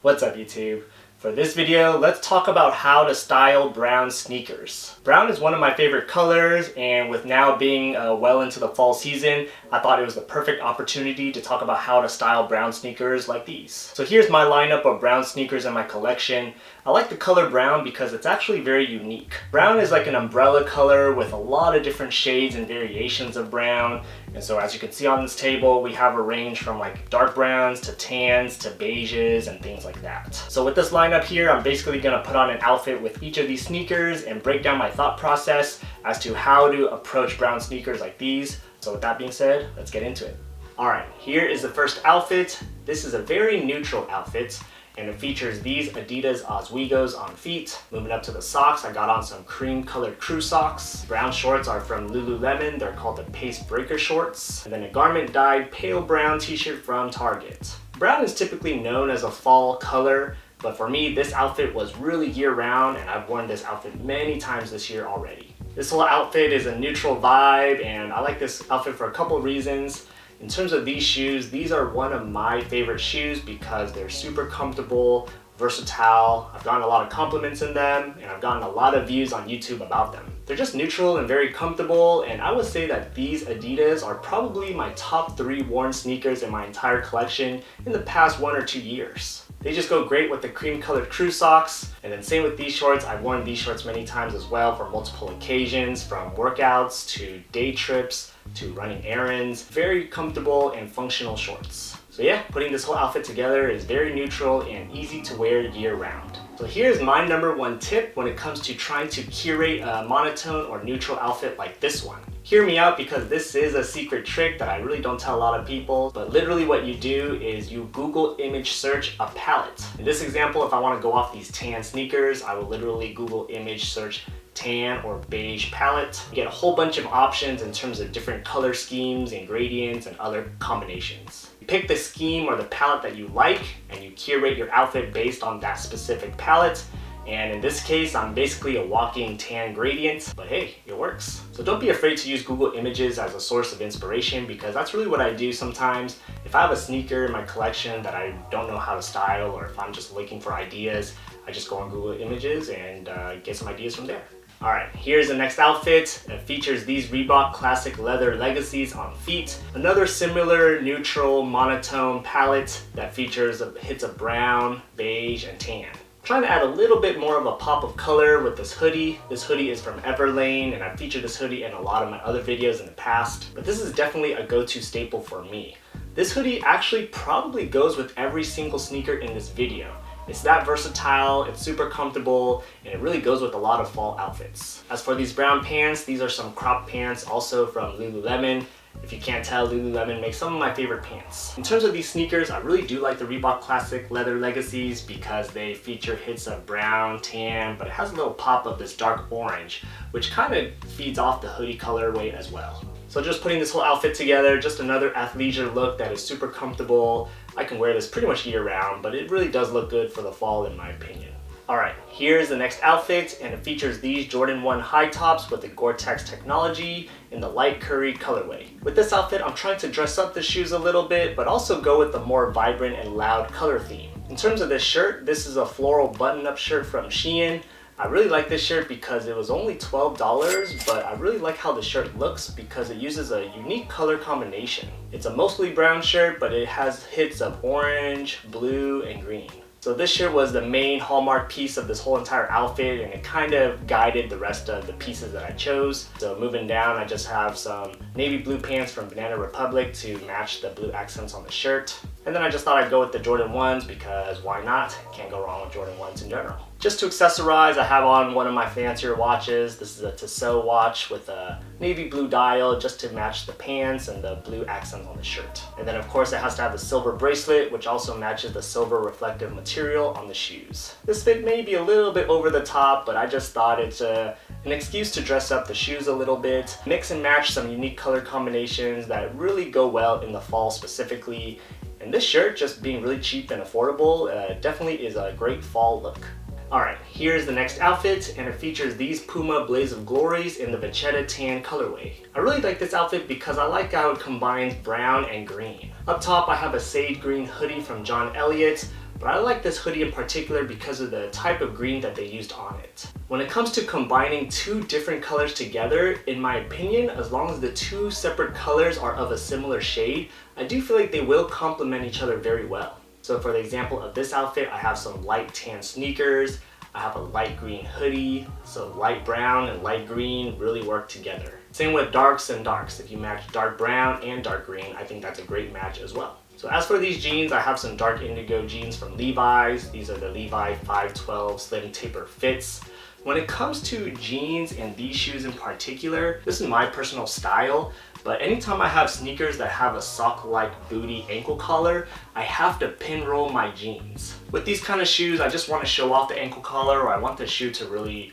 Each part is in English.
What's up YouTube? For this video, let's talk about how to style brown sneakers. Brown is one of my favorite colors, and with now being well into the fall season, I thought it was the perfect opportunity to talk about how to style brown sneakers like these. So here's my lineup of brown sneakers in my collection. I like the color brown because it's actually very unique. Brown is like an umbrella color with a lot of different shades and variations of brown. And so as you can see on this table, we have a range from like dark browns to tans to beiges and things like that. So with this lineup here, I'm basically gonna put on an outfit with each of these sneakers and break down my thought process as to how to approach brown sneakers like these. So with that being said, let's get into it. All right, here is the first outfit. This is a very neutral outfit, and it features these Adidas Ozweegos on feet. Moving up to the socks, I got on some cream colored crew socks. Brown shorts are from Lululemon. They're called the Pace Breaker shorts. And then a garment dyed pale brown t-shirt from Target. Brown is typically known as a fall color, but for me, this outfit was really year round, and I've worn this outfit many times this year already. This whole outfit is a neutral vibe, and I like this outfit for a couple of reasons. In terms of these shoes, these are one of my favorite shoes because they're super comfortable, versatile. I've gotten a lot of compliments in them, and I've gotten a lot of views on YouTube about them. They're just neutral and very comfortable, and I would say that these Adidas are probably my top 3 worn sneakers in my entire collection in the past 1 or 2 years. They just go great with the cream colored crew socks, and then same with these shorts. I've worn these shorts many times as well for multiple occasions, from workouts to day trips to running errands. Very comfortable and functional shorts. So yeah, putting this whole outfit together is very neutral and easy to wear year round. So here's my number 1 tip when it comes to trying to curate a monotone or neutral outfit like this one. Hear me out, because this is a secret trick that I really don't tell a lot of people, but literally what you do is you Google image search a palette. In this example, if I want to go off these tan sneakers, I will literally Google image search tan or beige palette. You get a whole bunch of options in terms of different color schemes and gradients and other combinations. You pick the scheme or the palette that you like, and you curate your outfit based on that specific palette. And in this case, I'm basically a walking tan gradient, but hey, it works. So don't be afraid to use Google Images as a source of inspiration, because that's really what I do sometimes. If I have a sneaker in my collection that I don't know how to style, or if I'm just looking for ideas, I just go on Google Images and get some ideas from there. All right, here's the next outfit. It features these Reebok classic leather legacies on feet. Another similar neutral monotone palette that features hits of brown, beige, and tan. I'm trying to add a little bit more of a pop of color with this hoodie. This hoodie is from Everlane, and I've featured this hoodie in a lot of my other videos in the past, but this is definitely a go-to staple for me. This hoodie actually probably goes with every single sneaker in this video. It's that versatile, it's super comfortable, and it really goes with a lot of fall outfits. As for these brown pants, these are some crop pants also from Lululemon. If you can't tell, Lululemon makes some of my favorite pants. In terms of these sneakers, I really do like the Reebok Classic Leather Legacies because they feature hits of brown, tan, but it has a little pop of this dark orange, which kind of feeds off the hoodie colorway as well. So just putting this whole outfit together, just another athleisure look that is super comfortable. I can wear this pretty much year round, but it really does look good for the fall in my opinion. Alright, here's the next outfit, and it features these Jordan 1 high tops with the Gore-tex technology in the light curry colorway. With this outfit, I'm trying to dress up the shoes a little bit, but also go with the more vibrant and loud color theme. In terms of this shirt, this is a floral button-up shirt from Shein. I really like this shirt because it was only $12, but I really like how the shirt looks because it uses a unique color combination. It's a mostly brown shirt, but it has hits of orange, blue, and green. So this shirt was the main hallmark piece of this whole entire outfit, and it kind of guided the rest of the pieces that I chose. So moving down, I just have some navy blue pants from Banana Republic to match the blue accents on the shirt. And then I just thought I'd go with the Jordan 1s because why not? Can't go wrong with Jordan 1s in general. Just to accessorize, I have on one of my fancier watches. This is a Tissot watch with a navy blue dial just to match the pants and the blue accents on the shirt. And then of course it has to have the silver bracelet, which also matches the silver reflective material on the shoes. This fit may be a little bit over the top, but I just thought it's an excuse to dress up the shoes a little bit, mix and match some unique color combinations that really go well in the fall specifically. And this shirt, just being really cheap and affordable, definitely is a great fall look. Alright, here's the next outfit, and it features these Puma Blaze of Glories in the Vachetta Tan colorway. I really like this outfit because I like how it combines brown and green. Up top I have a sage green hoodie from John Elliott but I like this hoodie in particular because of the type of green that they used on it. When it comes to combining two different colors together, in my opinion, as long as the two separate colors are of a similar shade, I do feel like they will complement each other very well. So for the example of this outfit, I have some light tan sneakers, I have a light green hoodie, so light brown and light green really work together. Same with darks and darks. If you match dark brown and dark green, I think that's a great match as well. So as for these jeans, I have some dark indigo jeans from Levi's. These are the Levi 512 slim taper fits. When it comes to jeans and these shoes in particular, this is my personal style, but anytime I have sneakers that have a sock-like booty ankle collar, I have to pinroll my jeans. With these kind of shoes, I just want to show off the ankle collar, or I want the shoe to really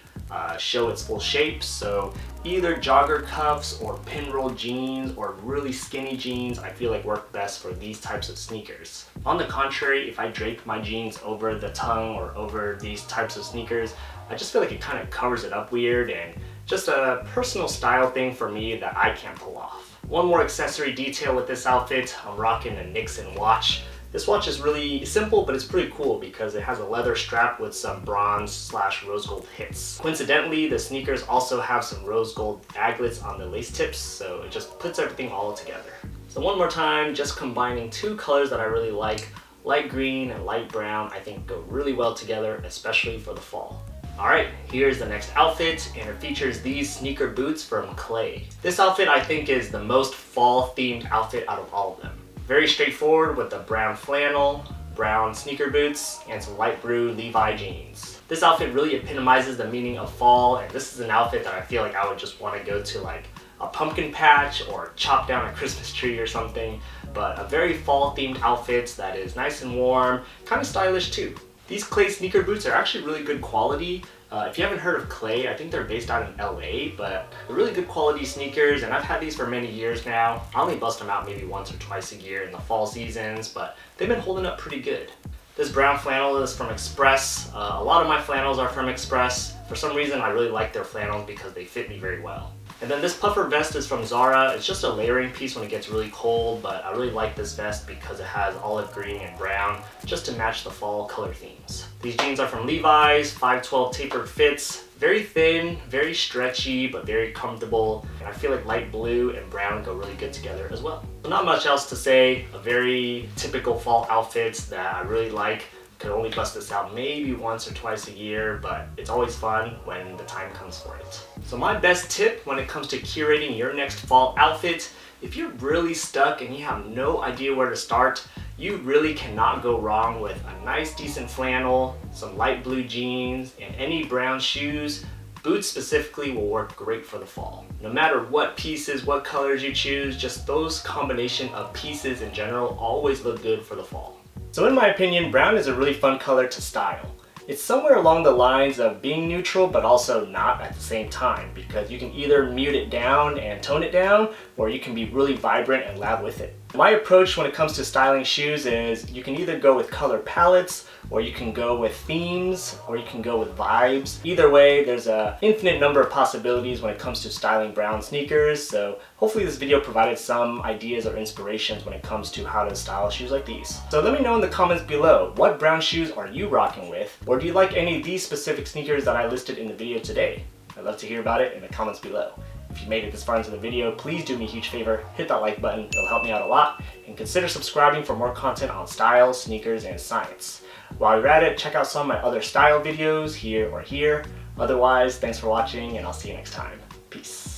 show its full shape. So either jogger cuffs or pinroll jeans or really skinny jeans I feel like work best for these types of sneakers. On the contrary, if I drape my jeans over the tongue or over these types of sneakers, I just feel like it kind of covers it up weird, and just a personal style thing for me that I can't pull off. One more accessory detail with this outfit, I'm rocking a Nixon watch. This watch is really simple, but it's pretty cool because it has a leather strap with some bronze/rose gold hits. Coincidentally, the sneakers also have some rose gold aglets on the lace tips, so it just puts everything all together. So one more time, just combining two colors that I really like, light green and light brown, I think go really well together, especially for the fall. Alright, here's the next outfit, and it features these sneaker boots from Clae. This outfit I think is the most fall themed outfit out of all of them. Very straightforward with the brown flannel, brown sneaker boots, and some light blue Levi jeans. This outfit really epitomizes the meaning of fall, and this is an outfit that I feel like I would just want to go to like a pumpkin patch or chop down a Christmas tree or something, but a very fall themed outfit that is nice and warm, kind of stylish too. These Clae sneaker boots are actually really good quality. If you haven't heard of Clae, I think they're based out in LA, but they're really good quality sneakers, and I've had these for many years now. I only bust them out maybe once or twice a year in the fall seasons, but they've been holding up pretty good. This brown flannel is from Express. A lot of my flannels are from Express. For some reason, I really like their flannels because they fit me very well. And then this puffer vest is from Zara. It's just a layering piece when it gets really cold, but I really like this vest because it has olive green and brown just to match the fall color themes. These jeans are from Levi's 512 tapered fits. Very thin, very stretchy, but very comfortable. And I feel like light blue and brown go really good together as well. So not much else to say. A very typical fall outfit that I really like. Could only bust this out maybe once or twice a year, but it's always fun when the time comes for it. So my best tip when it comes to curating your next fall outfit, if you're really stuck and you have no idea where to start, you really cannot go wrong with a nice decent flannel, some light blue jeans, and any brown shoes. Boots specifically will work great for the fall. No matter what pieces, what colors you choose, just those combination of pieces in general always look good for the fall. So in my opinion, brown is a really fun color to style. It's somewhere along the lines of being neutral but also not at the same time, because you can either mute it down and tone it down, or you can be really vibrant and loud with it. My approach when it comes to styling shoes is you can either go with color palettes, or you can go with themes, or you can go with vibes. Either way, there's an infinite number of possibilities when it comes to styling brown sneakers, so hopefully this video provided some ideas or inspirations when it comes to how to style shoes like these. So let me know in the comments below, what brown shoes are you rocking with? Or do you like any of these specific sneakers that I listed in the video today? I'd love to hear about it in the comments below. If you made it this far into the video, please do me a huge favor, hit that like button, it'll help me out a lot, and consider subscribing for more content on style, sneakers, and science. While you're at it, check out some of my other style videos here or here. Otherwise, thanks for watching, and I'll see you next time. Peace.